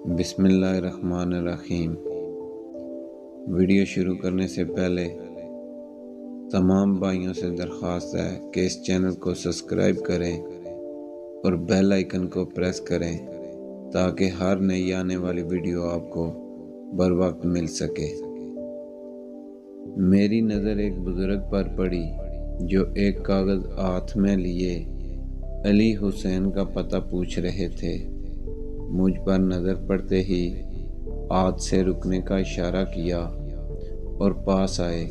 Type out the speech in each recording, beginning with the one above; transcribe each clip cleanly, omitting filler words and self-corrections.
بسم اللہ الرحمن الرحیم۔ ویڈیو شروع کرنے سے پہلے تمام بھائیوں سے درخواست ہے کہ اس چینل کو سبسکرائب کریں اور بیل آئیکن کو پریس کریں تاکہ ہر نئی آنے والی ویڈیو آپ کو بر وقت مل سکے۔ میری نظر ایک بزرگ پر پڑی جو ایک کاغذ ہاتھ میں لیے علی حسین کا پتہ پوچھ رہے تھے۔ مجھ پر نظر پڑتے ہی ہاتھ سے رکنے کا اشارہ کیا اور پاس آئے۔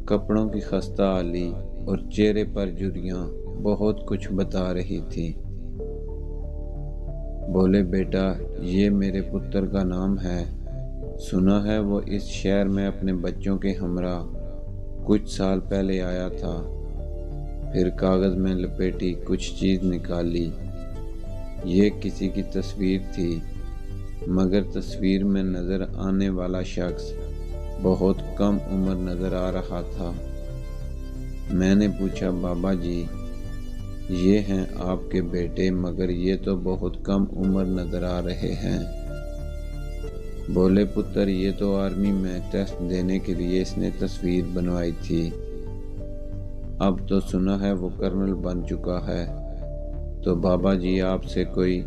کپڑوں کی خستہ حالی اور چہرے پر جھریاں بہت کچھ بتا رہی تھی۔ بولے، بیٹا یہ میرے پتر کا نام ہے، سنا ہے وہ اس شہر میں اپنے بچوں کے ہمراہ کچھ سال پہلے آیا تھا۔ پھر کاغذ میں لپیٹی کچھ چیز نکالی۔ یہ کسی کی تصویر تھی، مگر تصویر میں نظر آنے والا شخص بہت کم عمر نظر آ رہا تھا۔ میں نے پوچھا، بابا جی یہ ہیں آپ کے بیٹے، مگر یہ تو بہت کم عمر نظر آ رہے ہیں۔ بولے، پتر یہ تو آرمی میں ٹیسٹ دینے کے لیے اس نے تصویر بنوائی تھی، اب تو سنا ہے وہ کرنل بن چکا ہے، تو بابا جی آپ سے کوئی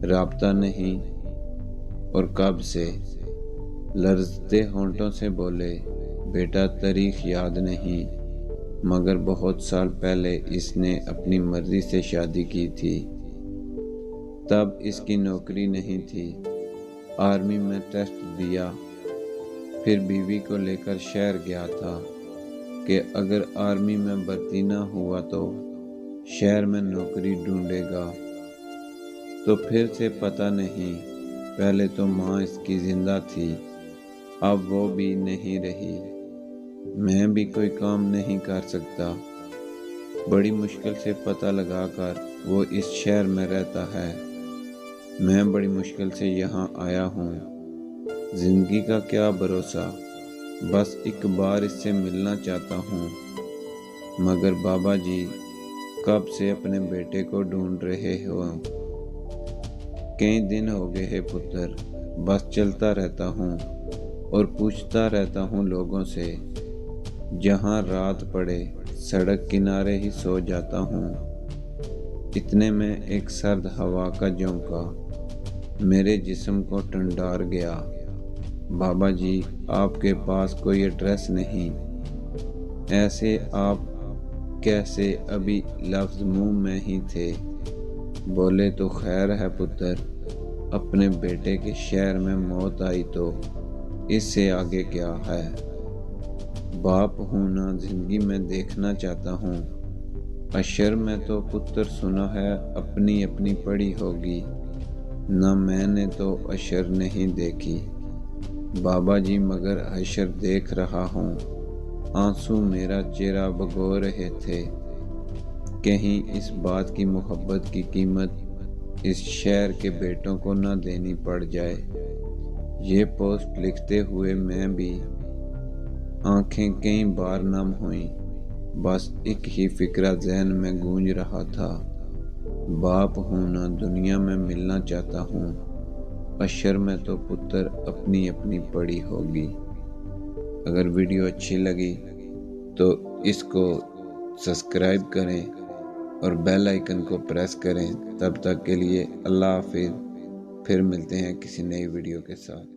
رابطہ نہیں؟ اور کب سے؟ لرزتے ہونٹوں سے بولے، بیٹا تاریخ یاد نہیں، مگر بہت سال پہلے اس نے اپنی مرضی سے شادی کی تھی، تب اس کی نوکری نہیں تھی، آرمی میں ٹیسٹ دیا، پھر بیوی کو لے کر شہر گیا تھا کہ اگر آرمی میں بھرتی نہ ہوا تو شہر میں نوکری ڈھونڈے گا۔ تو پھر سے پتہ نہیں، پہلے تو ماں اس کی زندہ تھی، اب وہ بھی نہیں رہی، میں بھی کوئی کام نہیں کر سکتا، بڑی مشکل سے پتہ لگا کر وہ اس شہر میں رہتا ہے، میں بڑی مشکل سے یہاں آیا ہوں، زندگی کا کیا بھروسہ، بس ایک بار اس سے ملنا چاہتا ہوں۔ مگر بابا جی کب سے اپنے بیٹے کو ڈھونڈ رہے ہو؟ کئی دن ہو گئے ہیں پتر، بس چلتا رہتا ہوں اور پوچھتا رہتا ہوں لوگوں سے، جہاں رات پڑے سڑک کنارے ہی سو جاتا ہوں۔ اتنے میں ایک سرد ہوا کا جھونکا میرے جسم کو ٹھنڈار گیا۔ بابا جی آپ کے پاس کوئی ایڈریس نہیں؟ ایسے آپ کیسے؟ ابھی لفظ منہ میں ہی تھے۔ بولے، تو خیر ہے پتر، اپنے بیٹے کے شہر میں موت آئی تو اس سے آگے کیا ہے؟ باپ ہونا زندگی میں دیکھنا چاہتا ہوں۔ اشر میں تو پتر سنا ہے اپنی اپنی پڑی ہوگی، نہ میں نے تو اشر نہیں دیکھی۔ بابا جی مگر اشر دیکھ رہا ہوں، آنسو میرا چہرہ بھگو رہے تھے، کہیں اس بات کی محبت کی قیمت اس شہر کے بیٹوں کو نہ دینی پڑ جائے۔ یہ پوسٹ لکھتے ہوئے میں بھی آنکھیں کئی بار نم ہوئیں، بس ایک ہی فکرہ ذہن میں گونج رہا تھا، باپ ہونا دنیا میں ملنا چاہتا ہوں، اشر میں تو پتر اپنی اپنی پڑی ہوگی۔ اگر ویڈیو اچھی لگی تو اس کو سبسکرائب کریں اور بیل آئیکن کو پریس کریں۔ تب تک کے لیے اللہ حافظ، پھر ملتے ہیں کسی نئی ویڈیو کے ساتھ۔